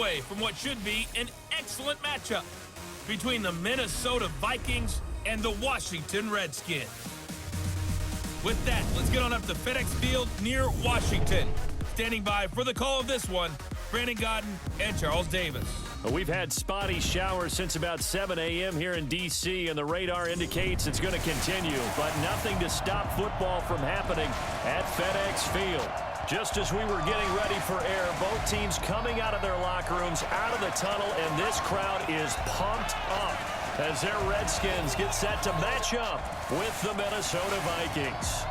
away from what should be an excellent matchup between the Minnesota Vikings and the Washington Redskins. With that, let's get on up to FedEx Field near Washington. Standing by for the call of this one, Brandon Godden and Charles Davis. We've had spotty showers since about 7 a.m. here in D.C., and the radar indicates it's going to continue, but nothing to stop football from happening at FedEx Field. Just as we were getting ready for air, both teams coming out of their locker rooms, out of the tunnel, and this crowd is pumped up as their Redskins get set to match up with the Minnesota Vikings.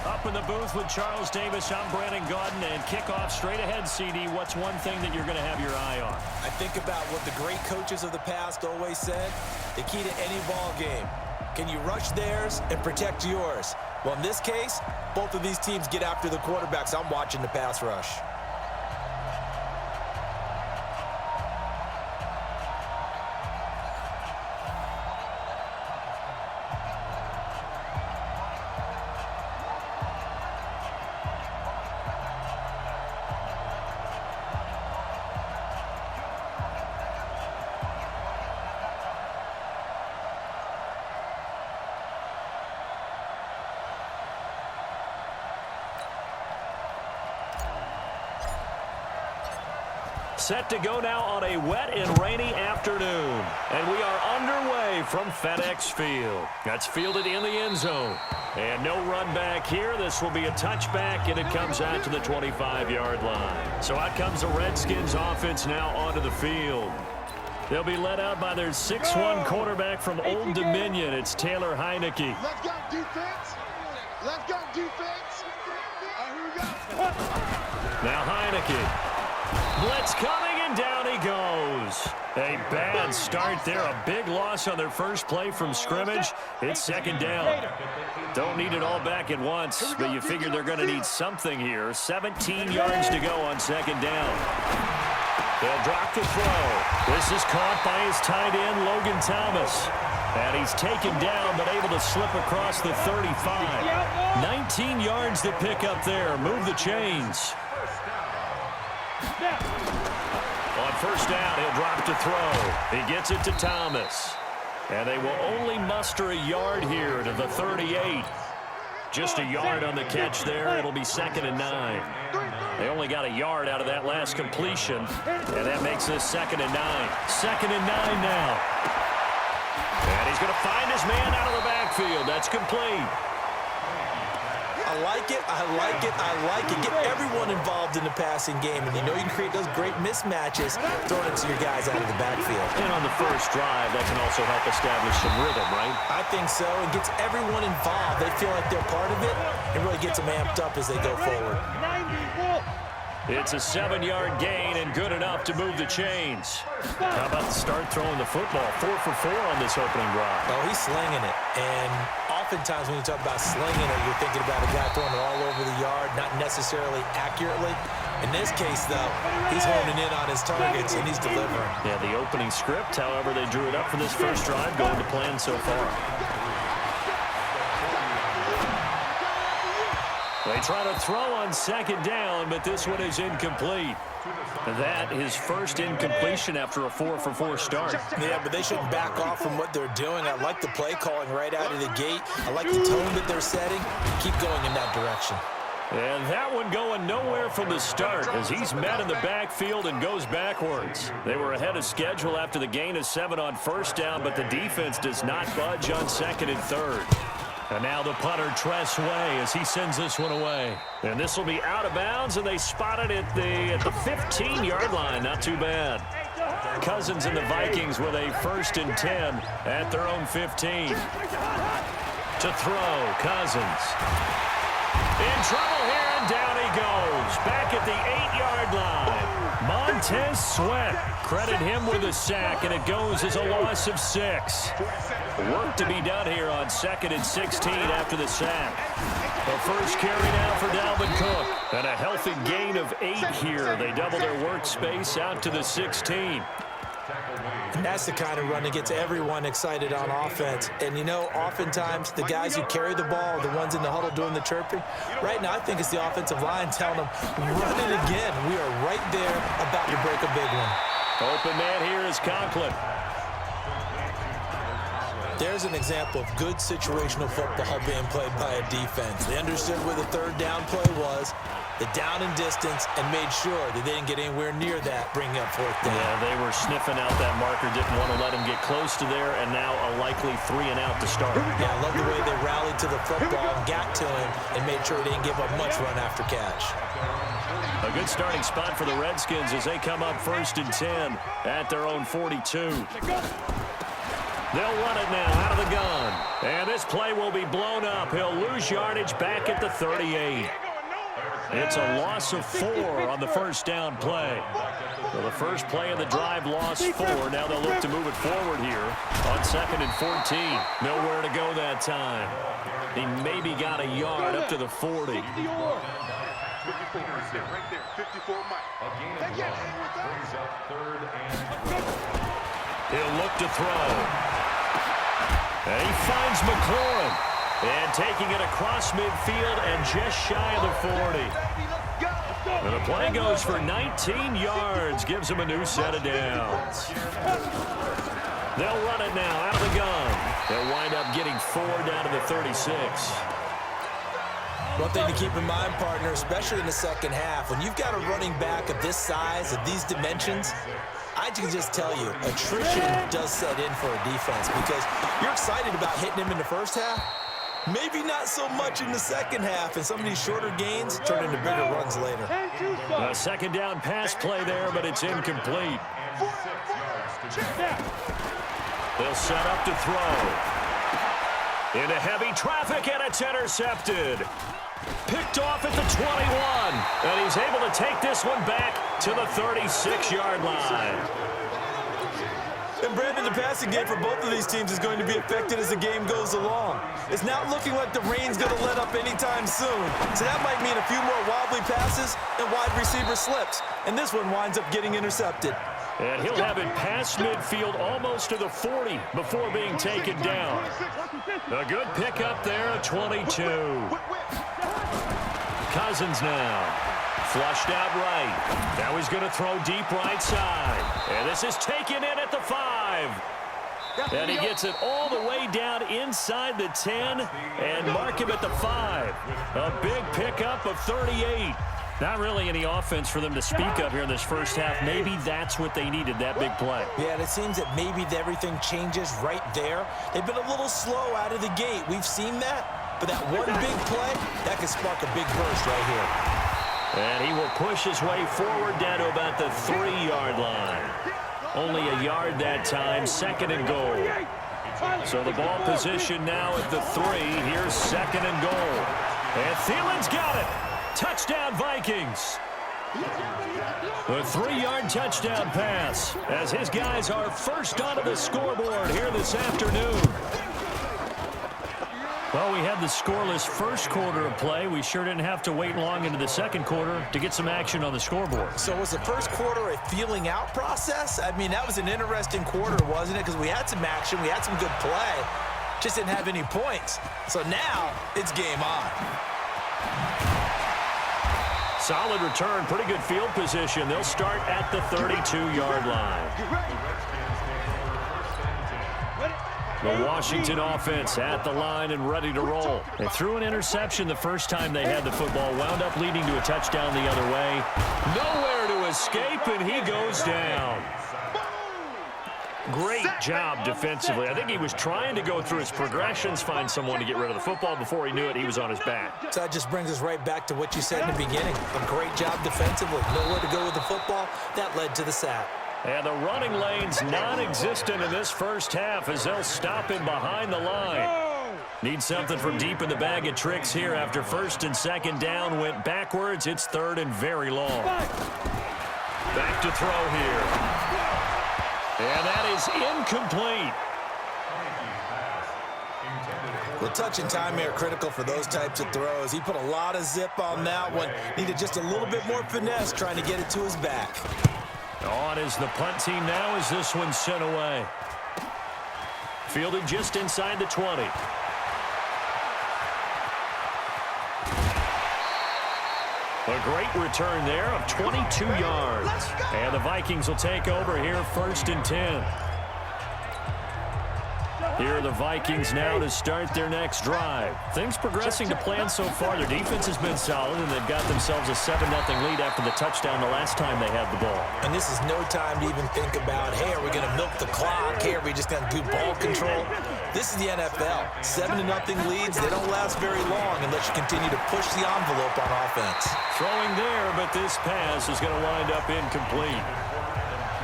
Up in the booth with Charles Davis, I'm Brandon Godden, and kickoff straight ahead, CD. What's one thing that you're going to have your eye on? I think about what the great coaches of the past always said. The key to any ball game. Can you rush theirs and protect yours? Well, in this case, both of these teams get after the quarterbacks. I'm watching the pass rush. Set to go now on a wet and rainy afternoon. And we are underway from FedEx Field. That's fielded in the end zone. And no run back here. This will be a touchback, and it comes out to the 25-yard line. So out comes the Redskins offense now onto the field. They'll be led out by their 6'1 quarterback from Old Dominion. It's Taylor Heineke. Let's go, defense. Let's go, defense. Here we go. Now Heineke. Blitz coming, and down he goes. A bad start there. A big loss on their first play from scrimmage. It's second down. Don't need it all back at once, but you figure they're going to need something here. 17 yards to go on second down. They'll drop the throw. This is caught by his tight end, Logan Thomas. And he's taken down, but able to slip across the 35. 19 yards to pick up there. Move the chains. On first down, he'll drop to throw. He gets it to Thomas. And they will only muster a yard here to the 38. Just a yard on the catch there. It'll be second and 9. They only got a yard out of that last completion, and that makes this second and 9. Second and 9 now. And he's going to find his man out of the backfield. That's complete. I like it, I like it, I like it. Get everyone involved in the passing game, and you know you can create those great mismatches throwing it to your guys out of the backfield. And on the first drive, that can also help establish some rhythm, right? I think so. It gets everyone involved. They feel like they're part of it, and really gets them amped up as they go forward. It's a 7-yard gain and good enough to move the chains. How about the start throwing the football? 4 for 4 on this opening drive. Oh, he's slinging it. And oftentimes when you talk about slinging it, you're thinking about a guy throwing it all over the yard, not necessarily accurately. In this case, though, he's honing in on his targets, and he's delivering. Yeah, the opening script, however, they drew it up for this first drive, going to plan so far. They try to throw on second down, but this one is incomplete. That is first incompletion after a 4 for 4 start. Yeah, but they shouldn't back off from what they're doing. I like the play calling right out of the gate. I like the tone that they're setting. Keep going in that direction. And that one going nowhere from the start as he's met in the backfield and goes backwards. They were ahead of schedule after the gain of 7 on first down, but the defense does not budge on second and third. And now the punter, Tress Way, as he sends this one away. And this will be out of bounds, and they spot it at the 15-yard line. Not too bad. Cousins and the Vikings with a 1st and 10 at their own 15. To throw, Cousins. In trouble here, and down he goes. Back at the 8-yard line. Montez Sweat. Credit him with a sack, and it goes as a loss of 6. Work to be done here on 2nd and 16 after the sack. The first carry now for Dalvin Cook. And a healthy gain of 8 here. They double their workspace out to the 16. And that's the kind of run that gets everyone excited on offense. And, you know, oftentimes the guys who carry the ball are the ones in the huddle doing the chirping. Right now, I think it's the offensive line telling them, run it again. We are right there about to break a big one. Open man here is Conklin. There's an example of good situational football being played by a defense. They understood where the third down play was, the down and distance, and made sure that they didn't get anywhere near that, bringing up fourth down. Yeah, they were sniffing out that marker, didn't want to let him get close to there, and now a likely 3 and out to start. Yeah, I love the way they rallied to the football and got to him and made sure they didn't give up much run after catch. A good starting spot for the Redskins as they come up 1st and 10 at their own 42. They'll run it now out of the gun. And this play will be blown up. He'll lose yardage back at the 38. It's a loss of 4 on the first down play. So the first play of the drive lost 4. Now they'll look to move it forward here on 2nd and 14. Nowhere to go that time. He maybe got a yard up to the 40. 54 right there. 54 Mike. He'll look to throw. And he finds McLaurin. And taking it across midfield and just shy of the 40. And the play goes for 19 yards. Gives him a new set of downs. They'll run it now out of the gun. They'll wind up getting 4 down to the 36. One thing to keep in mind, partner, especially in the second half, when you've got a running back of this size, of these dimensions, I can just tell you, attrition does set in for a defense because you're excited about hitting him in the first half. Maybe not so much in the second half, and some of these shorter gains turn into bigger runs later. A second down pass play there, but it's incomplete. They'll set up to throw. Into heavy traffic, and it's intercepted. Picked off at the 21, and he's able to take this one back to the 36-yard line. And Brandon, the passing game for both of these teams is going to be affected as the game goes along. It's not looking like the rain's going to let up anytime soon. So that might mean a few more wobbly passes and wide receiver slips. And this one winds up getting intercepted. And he'll have it past midfield almost to the 40 before being taken down. A good pickup there at 22. Cousins now. Flushed out right. Now he's going to throw deep right side. And this is taken in at the 5. And he gets it all the way down inside the 10 and mark him at the 5. A big pickup of 38. Not really any offense for them to speak of here in this first half. Maybe that's what they needed, that big play. Yeah, and it seems that maybe everything changes right there. They've been a little slow out of the gate. We've seen that. But that one big play, that could spark a big burst right here. And he will push his way forward down to about the 3-yard line. Only a yard that time, 2nd and goal. So the ball position now at the 3. Here's 2nd and goal. And Thielen's got it. Touchdown, Vikings. The 3-yard touchdown pass as his guys are first onto the scoreboard here this afternoon. Well, we had the scoreless first quarter of play. We sure didn't have to wait long into the second quarter to get some action on the scoreboard. So was the first quarter a feeling out process? I mean, that was an interesting quarter, wasn't it? Because we had some action, we had some good play, just didn't have any points. So now it's game on. Solid return, pretty good field position. They'll start at the 32-yard line. The Washington offense at the line and ready to roll. They threw an interception the first time they had the football, wound up leading to a touchdown the other way. Nowhere to escape, and he goes down. Great job defensively. I think he was trying to go through his progressions, find someone to get rid of the football. Before he knew it, he was on his back. So that just brings us right back to what you said in the beginning. A great job defensively. Nowhere to go with the football. That led to the sack. And the running lane's non-existent in this first half as they'll stop him behind the line. Need something from deep in the bag of tricks here after 1st and 2nd down went backwards. It's 3rd and very long. Back to throw here. And that is incomplete. Well, touch and time are critical for those types of throws. He put a lot of zip on that one. Needed just a little bit more finesse trying to get it to his back. On is the punt team now as this one's sent away. Fielded just inside the 20. A great return there of 22 yards. And the Vikings will take over here 1st and 10. Here are the Vikings now to start their next drive. Things progressing to plan so far. Their defense has been solid, and they've got themselves a 7-0 lead after the touchdown the last time they had the ball. And this is no time to even think about, hey, are we going to milk the clock? Hey, are we just going to do ball control? This is the NFL. 7-0 leads, they don't last very long unless you continue to push the envelope on offense. Throwing there, but this pass is going to wind up incomplete.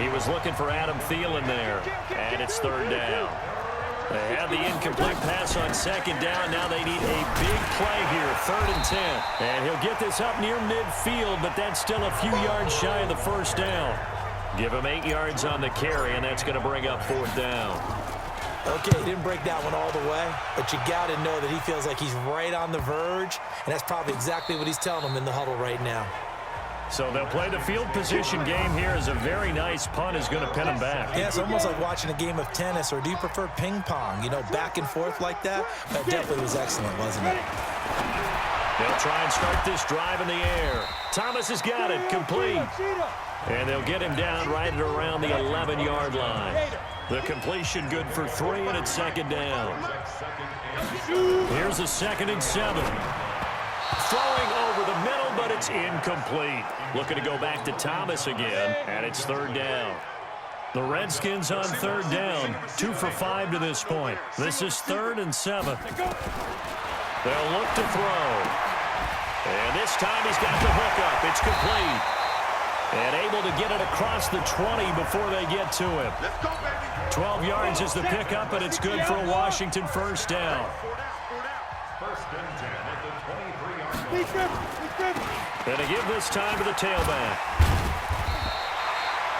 He was looking for Adam Thielen there, and it's 3rd down. They had the incomplete pass on 2nd down. Now they need a big play here, 3rd and 10. And he'll get this up near midfield, but that's still a few yards shy of the 1st down. Give him 8 yards on the carry, and that's going to bring up 4th down. Okay, he didn't break that one all the way, but you got to know that he feels like he's right on the verge, and that's probably exactly what he's telling them in the huddle right now. So they'll play the field position game here as a very nice punt is going to pin him back. Yeah, it's almost like watching a game of tennis, or do you prefer ping pong? You know, back and forth like that? That definitely was excellent, wasn't it? They'll try and start this drive in the air. Thomas has got it, complete. And they'll get him down right at around the 11-yard line. The completion good for 3, and it's 2nd down. Here's a 2nd and 7. Throwing over the middle, but it's incomplete. Looking to go back to Thomas again, and it's 3rd down. The Redskins on 3rd down, 2 for 5 to this point. This is 3rd and 7. They'll look to throw. And this time he's got the hook up. It's complete. And able to get it across the 20 before they get to him. 12 yards is the pickup, and it's good for a Washington 1st down. And to give this time to the tailback.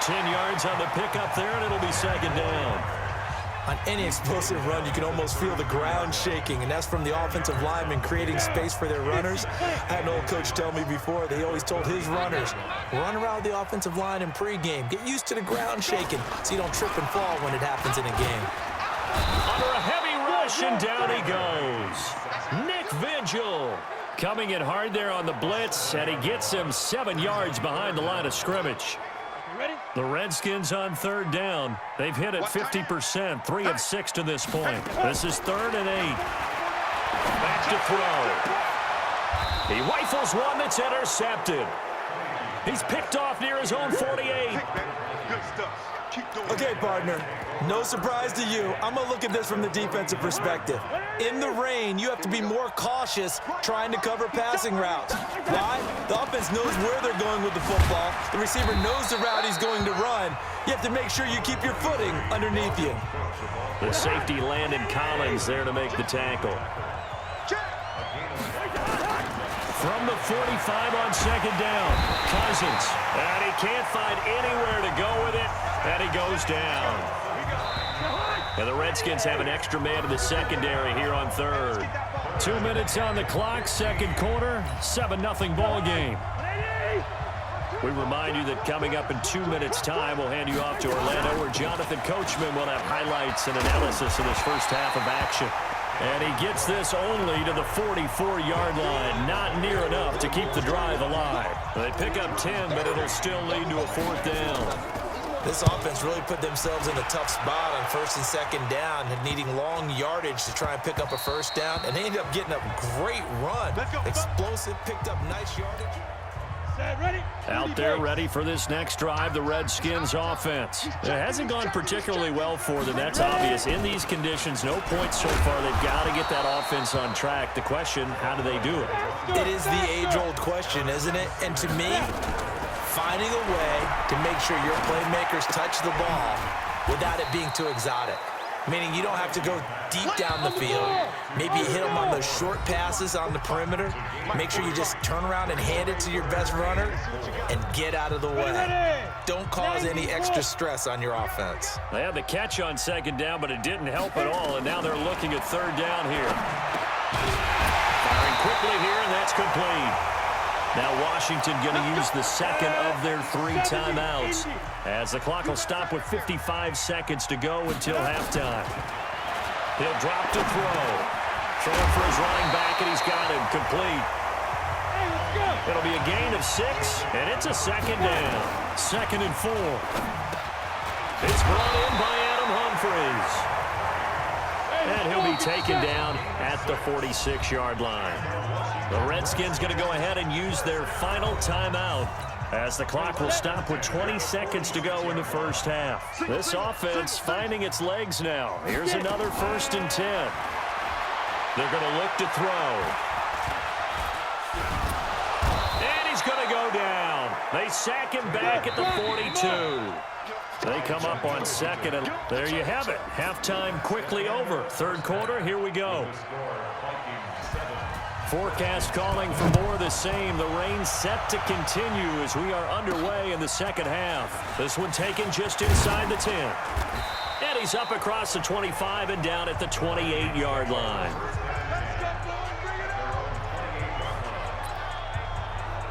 10 yards on the pickup there, and it'll be 2nd down. On any explosive run, you can almost feel the ground shaking, and that's from the offensive linemen creating space for their runners. I had an old coach tell me before, they always told his runners, run around the offensive line in pregame. Get used to the ground shaking so you don't trip and fall when it happens in a game. Under a heavy rush, and down he goes. Nick Vigil coming in hard there on the blitz, and he gets him 7 yards behind the line of scrimmage. The Redskins on 3rd down. They've hit it 50%, 3 of 6 to this point. This is 3rd and 8. Back to throw. He rifles one that's intercepted. He's picked off near his own 48. Good stuff. Okay, partner, no surprise to you. I'm going to look at this from the defensive perspective. In the rain, you have to be more cautious trying to cover passing routes. Why? The offense knows where they're going with the football. The receiver knows the route he's going to run. You have to make sure you keep your footing underneath you. The safety Landon Collins there to make the tackle. From the 45 on 2nd down, Cousins. And he can't find anywhere to go with it, and he goes down. And the Redskins have an extra man in the secondary here on 3rd. 2 minutes on the clock, 2nd quarter, 7-0 ball game. We remind you that coming up in 2 minutes' time, we'll hand you off to Orlando, where Jonathan Coachman will have highlights and analysis of this first half of action. And he gets this only to the 44-yard line. Not near enough to keep the drive alive. They pick up 10, but it'll still lead to a 4th down. This offense really put themselves in a tough spot on 1st and 2nd down and needing long yardage to try and pick up a 1st down. And they ended up getting a great run. Explosive, picked up nice yardage. Out there ready for this next drive, the Redskins offense. It hasn't gone particularly well for them, that's obvious. In these conditions, no points so far. They've got to get that offense on track. The question, how do they do it? It is the age-old question, isn't it? And to me, finding a way to make sure your playmakers touch the ball without it being too exotic. Meaning you don't have to go deep down the field. Maybe hit them on those short passes on the perimeter. Make sure you just turn around and hand it to your best runner and get out of the way. Don't cause any extra stress on your offense. They had the catch on 2nd down, but it didn't help at all, and now they're looking at 3rd down here. Firing quickly here, and that's complete. Now Washington going to use the second of their 3 timeouts, as the clock will stop with 55 seconds to go until halftime. He'll drop to throw. Throwing for his running back, and he's got him complete. It'll be a gain of 6, and it's a second down. 2nd and 4. It's brought in by Adam Humphries. And he'll be taken down at the 46-yard line. The Redskins going to go ahead and use their final timeout, as the clock will stop with 20 seconds to go in the first half. This offense finding its legs now. Here's another 1st and 10. They're going to look to throw. And he's going to go down. They sack him back at the 42. They come up on 2nd, and there you have it. Halftime quickly over. 3rd quarter, here we go. Forecast calling for more of the same. The rain set to continue as we are underway in the 2nd half. This one taken just inside the 10. And he's up across the 25 and down at the 28-yard line.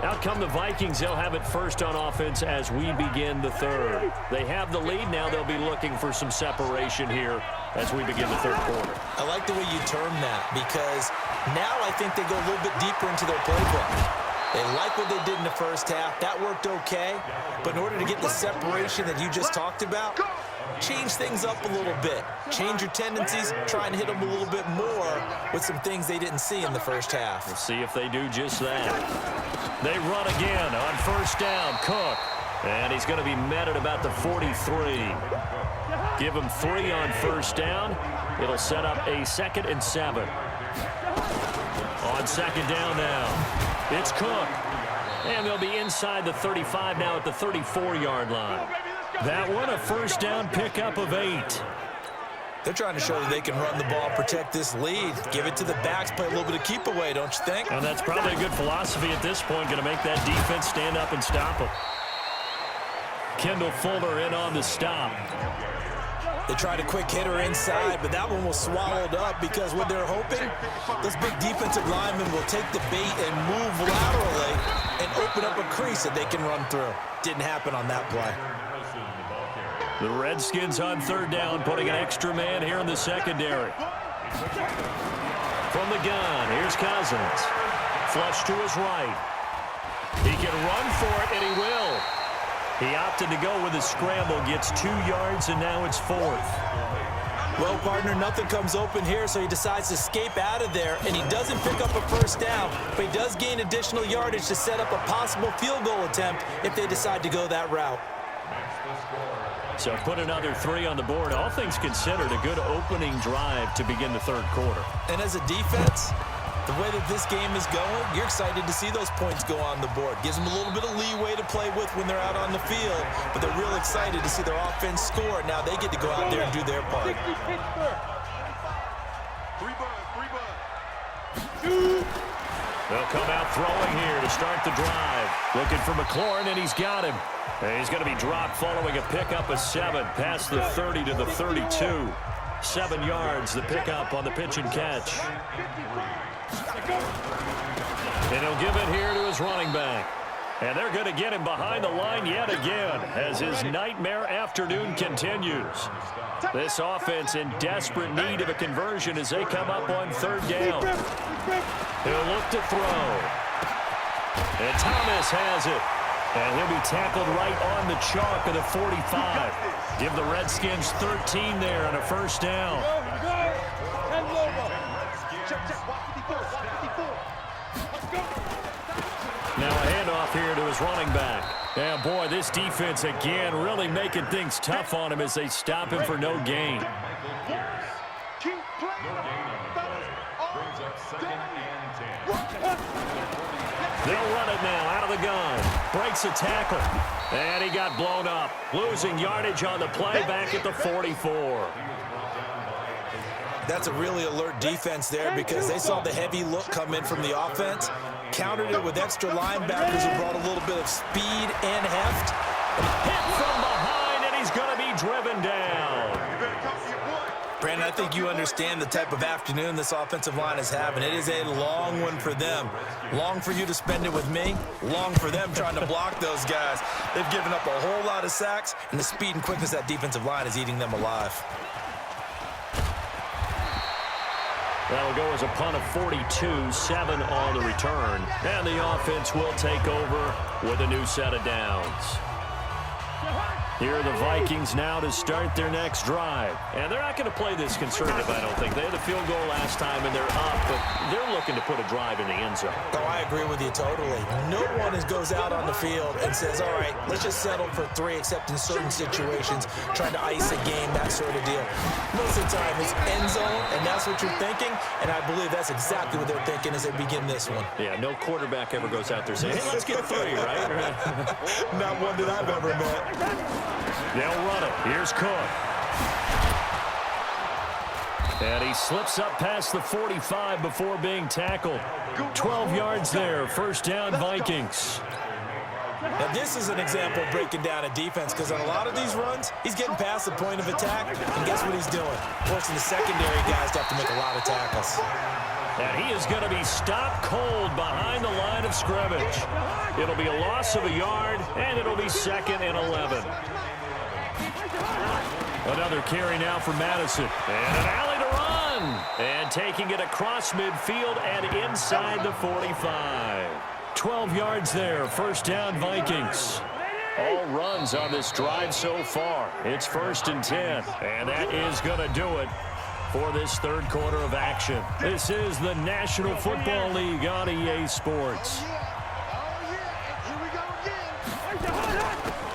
Out come the Vikings. They'll have it first on offense as we begin the 3rd. They have the lead now. They'll be looking for some separation here as we begin the 3rd quarter. I like the way you term that, because now I think they go a little bit deeper into their playbook. They like what they did in the first half. That worked okay. But in order to get the separation that you just talked about, change things up a little bit. Change your tendencies. Try and hit them a little bit more with some things they didn't see in the first half. We'll see if they do just that. They run again on 1st down. Cook. And he's going to be met at about the 43. Give him 3 on 1st down. It'll set up a 2nd and 7. On 2nd down now, it's Cook. And they'll be inside the 35 now at the 34-yard line. That one, a 1st down pickup of 8. They're trying to show that they can run the ball, protect this lead, give it to the backs, play a little bit of keep away, don't you think? And that's probably a good philosophy at this point, going to make that defense stand up and stop them. Kendall Fuller in on the stop. They tried a quick hitter inside, but that one was swallowed up because what they're hoping, those big defensive linemen will take the bait and move laterally and open up a crease that they can run through. Didn't happen on that play. The Redskins on 3rd down, putting an extra man here in the secondary. From the gun, here's Cousins. Flush to his right. He can run for it, and he will. He opted to go with a scramble, gets 2 yards, and now it's 4th. Well, partner, nothing comes open here, so he decides to escape out of there, and he doesn't pick up a 1st down, but he does gain additional yardage to set up a possible field goal attempt if they decide to go that route. So put another 3 on the board. All things considered, a good opening drive to begin the 3rd quarter. And as a defense, the way that this game is going, you're excited to see those points go on the board. Gives them a little bit of leeway to play with when they're out on the field, but they're real excited to see their offense score. Now they get to go out there and do their part. They'll come out throwing here to start the drive. Looking for McLaurin, and he's got him. And he's going to be dropped following a pickup of 7 past the 30 to the 32. 7 yards, the pickup on the pitch and catch. And he'll give it here to his running back. And they're going to get him behind the line yet again as his nightmare afternoon continues. This offense in desperate need of a conversion as they come up on 3rd down. He'll look to throw. And Thomas has it. And he'll be tackled right on the chalk of the 45. Give the Redskins 13 there on a 1st down. Now a handoff here to his running back. And boy, this defense again really making things tough on him as they stop him for no gain. They'll run it now out of the gun. Breaks a tackle. And he got blown up. Losing yardage on the play back at the 44. That's a really alert defense there because they saw the heavy look come in from the offense, countered it with extra linebackers who brought a little bit of speed and heft. Hit from behind, and he's going to be driven down. Brandon, I think you understand the type of afternoon this offensive line is having. It is a long one for them. Long for you to spend it with me. Long for them trying to block those guys. They've given up a whole lot of sacks, and the speed and quickness of that defensive line is eating them alive. That'll go as a punt of 42, 7 on the return. And the offense will take over with a new set of downs. Here are the Vikings now to start their next drive. And they're not going to play this conservative, I don't think. They had a field goal last time, and they're up, but they're looking to put a drive in the end zone. Oh, I agree with you totally. No one goes out on the field and says, all right, let's just settle for 3, except in certain situations, trying to ice a game, that sort of deal. Most of the time, it's end zone, and that's what you're thinking, and I believe that's exactly what they're thinking as they begin this one. Yeah, no quarterback ever goes out there saying, hey, let's get 3, right? Not one that I've ever met. They'll run it. Here's Cook. And he slips up past the 45 before being tackled. 12 yards there. First down, Vikings. Now, this is an example of breaking down a defense, because on a lot of these runs, he's getting past the point of attack, and guess what he's doing? Forcing the secondary guys to have to make a lot of tackles. And he is going to be stopped cold behind the line of scrimmage. It'll be a loss of a yard, and it'll be 2nd and 11. Another carry now for Madison. And an alley to run. And taking it across midfield and inside the 45. 12 yards there. First down, Vikings. All runs on this drive so far. It's 1st and 10. And that is going to do it for this third quarter of action. This is the National Football League on EA Sports.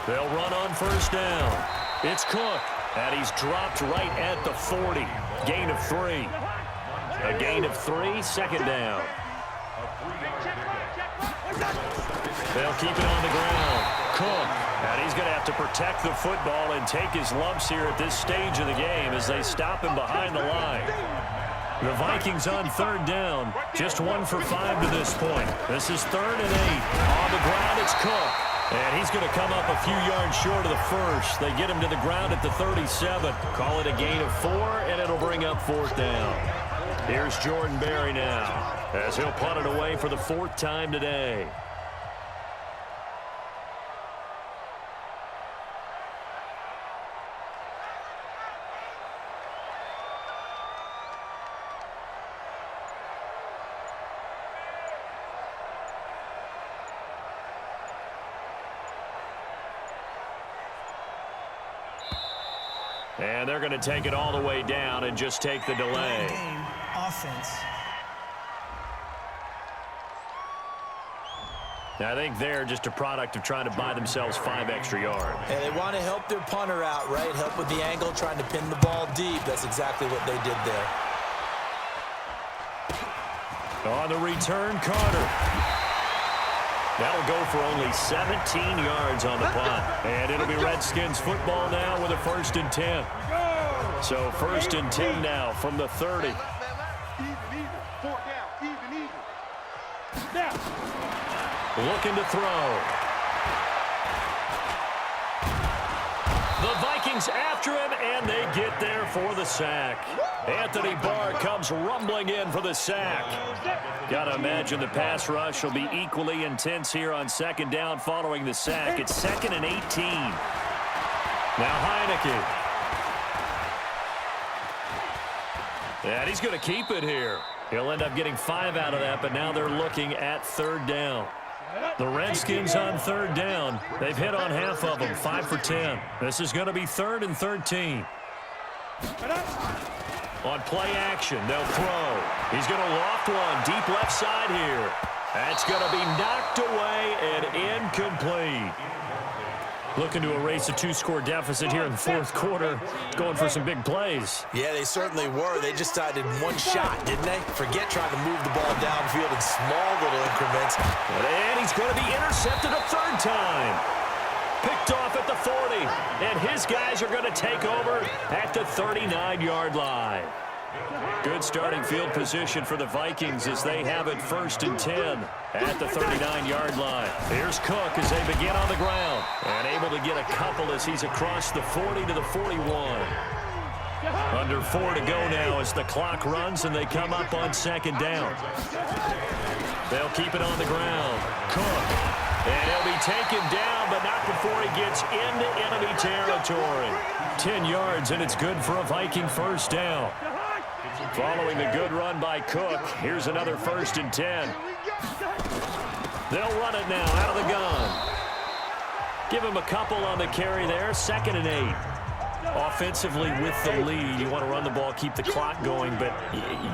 They'll run on first down. It's Cook, and he's dropped right at the 40. Gain of 3. A gain of 3, 2nd down. They'll keep it on the ground. Cook, and he's going to have to protect the football and take his lumps here at this stage of the game as they stop him behind the line. The Vikings on 3rd down, just 1 for 5 to this point. This is 3rd and 8. On the ground, it's Cook. And he's going to come up a few yards short of the first. They get him to the ground at the 37. Call it a gain of 4, and it'll bring up 4th down. Here's Jordan Berry now, as he'll punt it away for the 4th time today. And they're going to take it all the way down and just take the delay. Game offense. I think they're just a product of trying to buy themselves 5 extra yards. And they want to help their punter out, right? Help with the angle, trying to pin the ball deep. That's exactly what they did there. On the return, Carter. That'll go for only 17 yards on the punt. And it'll be Redskins football now with a 1st and 10. So 1st and 10 now from the 30. Looking to throw. The Vikings after him, and they get there for the sack. Anthony Barr comes rumbling in for the sack. Got to imagine the pass rush will be equally intense here on 2nd down following the sack. It's 2nd and 18. Now Heineke. And he's going to keep it here. He'll end up getting 5 out of that, but now they're looking at 3rd down. The Redskins on 3rd down. They've hit on half of them, 5 for 10. This is going to be 3rd and 13. On play action, they'll throw. He's going to loft one deep left side here. That's going to be knocked away and incomplete. Looking to erase a 2-score deficit here in the 4th quarter. Going for some big plays. Yeah, they certainly were. They just decided one shot, didn't they? Forget trying to move the ball downfield in small little increments. And he's going to be intercepted a 3rd time. Picked off at the 40. And his guys are going to take over at the 39-yard line. Good starting field position for the Vikings as they have it 1st and 10 at the 39-yard line. Here's Cook as they begin on the ground and able to get a couple as he's across the 40 to the 41. Under 4 to go now as the clock runs and they come up on second down. They'll keep it on the ground. Cook. And he'll be taken down, but not before he gets into enemy territory. 10 yards, and it's good for a Viking first down. Following the good run by Cook, here's another 1st and 10. They'll run it now out of the gun. Give him a couple on the carry there, 2nd and 8. Offensively with the lead, you want to run the ball, keep the clock going, but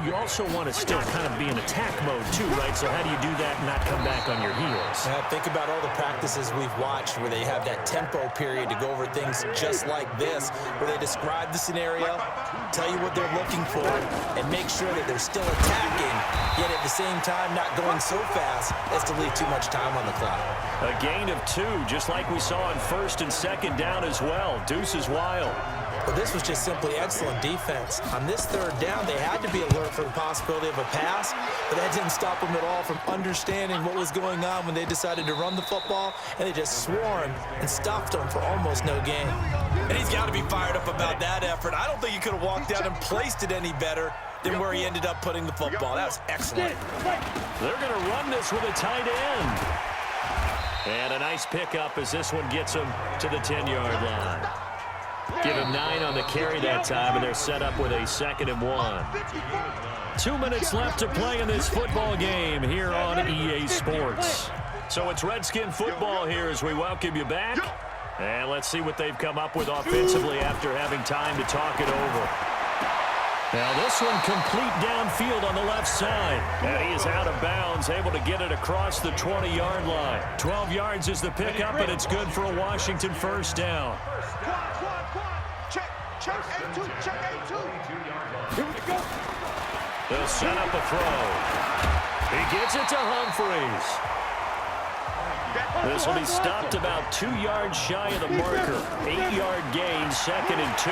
you also want to still kind of be in attack mode too, right? So how do you do that and not come back on your heels? Think about all the practices we've watched where they have that tempo period to go over things just like this, where they describe the scenario, tell you what they're looking for, and make sure that they're still attacking, yet at the same time not going so fast as to leave too much time on the clock. A gain of 2, just like we saw on 1st and 2nd down as well. Deuce is wild. But this was just simply excellent defense. On this 3rd down, they had to be alert for the possibility of a pass, but that didn't stop them at all from understanding what was going on when they decided to run the football, and they just swarmed and stopped them for almost no gain. And he's got to be fired up about that effort. I don't think he could have walked down and placed it any better than where he ended up putting the football. That was excellent. They're going to run this with a tight end. And a nice pickup as this one gets him to the 10-yard line. Give him 9 on the carry that time, and they're set up with a 2nd and 1. 2 minutes left to play in this football game here on EA Sports. So it's Redskin football here as we welcome you back. And let's see what they've come up with offensively after having time to talk it over. Now this one complete downfield on the left side. And he is out of bounds, able to get it across the 20-yard line. 12 yards is the pickup, and it's good for a Washington first down. Check A2, check A2. Here we go. They'll set up a throw. He gets it to Humphreys. This will be stopped about 2 yards shy of the marker. 8-yard gain, 2nd and 2.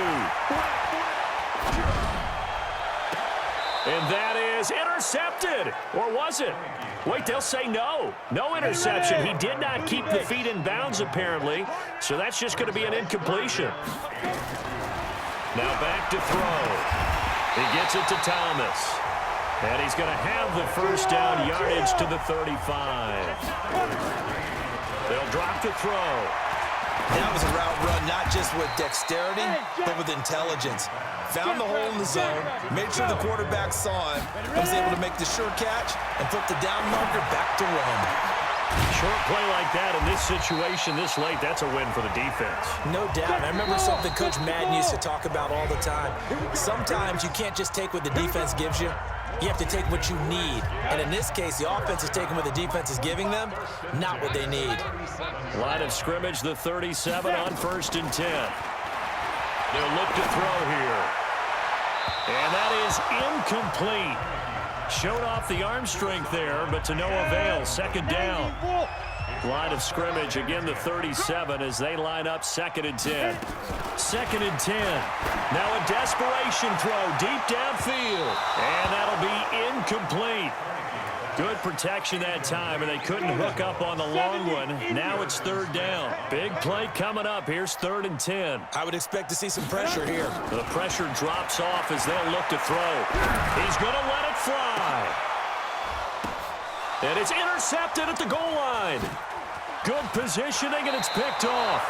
And that is intercepted. Or was it? Wait, they'll say no. No interception. He did not keep the feet in bounds, apparently. So that's just going to be an incompletion. Now back to throw. He gets it to Thomas. And he's going to have the first down yardage to the 35. They'll drop the throw. That was a route run, not just with dexterity, but with intelligence. Found the hole in the zone, made sure the quarterback saw him, and was able to make the sure catch and flip the down marker back to run. Short play like that in this situation this late, that's a win for the defense. No doubt. I remember something Coach Madden used to talk about all the time. Sometimes you can't just take what the defense gives you. You have to take what you need. And in this case, the offense is taking what the defense is giving them, not what they need. Line of scrimmage, the 37 on 1st and 10. They'll look to throw here. And that is incomplete. Showed off the arm strength there, but to no avail. 2nd down. Line of scrimmage, again the 37 as they line up 2nd and 10. 2nd and 10. Now a desperation throw deep downfield. And that'll be incomplete. Good protection that time, and they couldn't hook up on the long one. Now it's 3rd down. Big play coming up. Here's 3rd and 10. I would expect to see some pressure here. The pressure drops off as they'll look to throw. He's going to let it fly. And it's intercepted at the goal line. Good positioning, and it's picked off.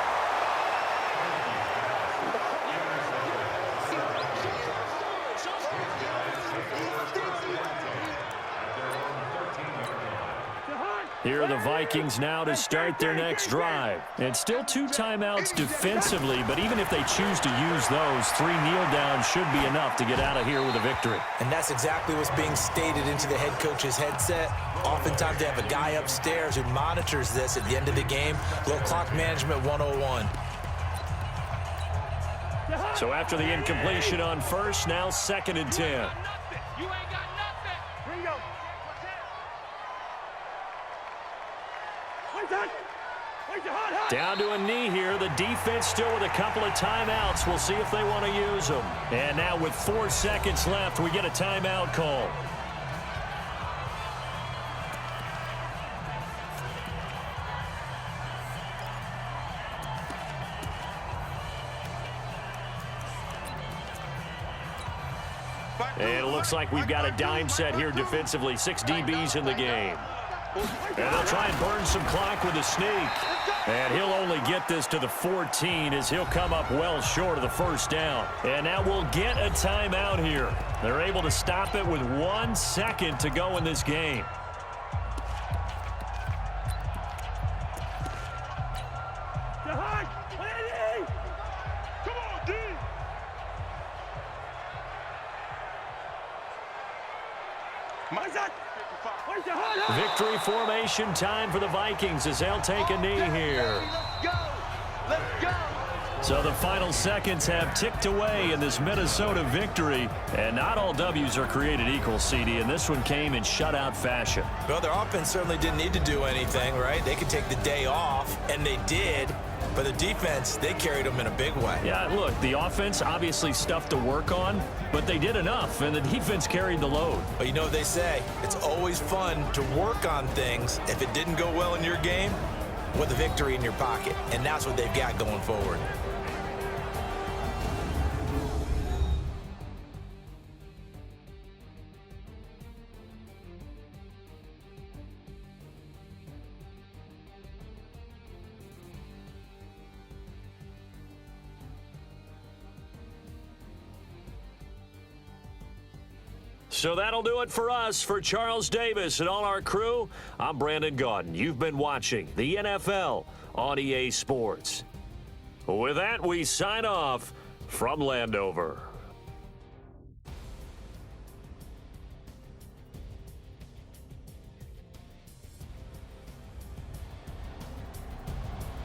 Here are the Vikings now to start their next drive. And still 2 timeouts defensively, but even if they choose to use those, 3 kneel downs should be enough to get out of here with a victory. And that's exactly what's being stated into the head coach's headset. Oftentimes they have a guy upstairs who monitors this at the end of the game. Little clock management 101. So after the incompletion on 1st, now 2nd and 10. Down to a knee here. The defense still with a couple of timeouts. We'll see if they want to use them. And now with 4 seconds left, we get a timeout call. And it looks like we've got a dime set here defensively. 6 DBs in the game. And they'll try and burn some clock with a sneak. And he'll only get this to the 14 as he'll come up well short of the first down. And now we'll get a timeout here. They're able to stop it with 1 second to go in this game. Victory formation time for the Vikings as they'll take a knee here. Let's go. So the final seconds have ticked away in this Minnesota victory. And not all W's are created equal, CD, and this one came in shutout fashion. Well, their offense certainly didn't need to do anything, right? They could take the day off, and they did. But the defense, they carried them in a big way. Yeah, look, the offense, obviously stuff to work on, but they did enough, and the defense carried the load. But you know what they say, it's always fun to work on things. If it didn't go well in your game, with a victory in your pocket. And that's what they've got going forward. So that'll do it for us. For Charles Davis and all our crew, I'm Brandon Gaudin. You've been watching the NFL on EA Sports. With that, we sign off from Landover.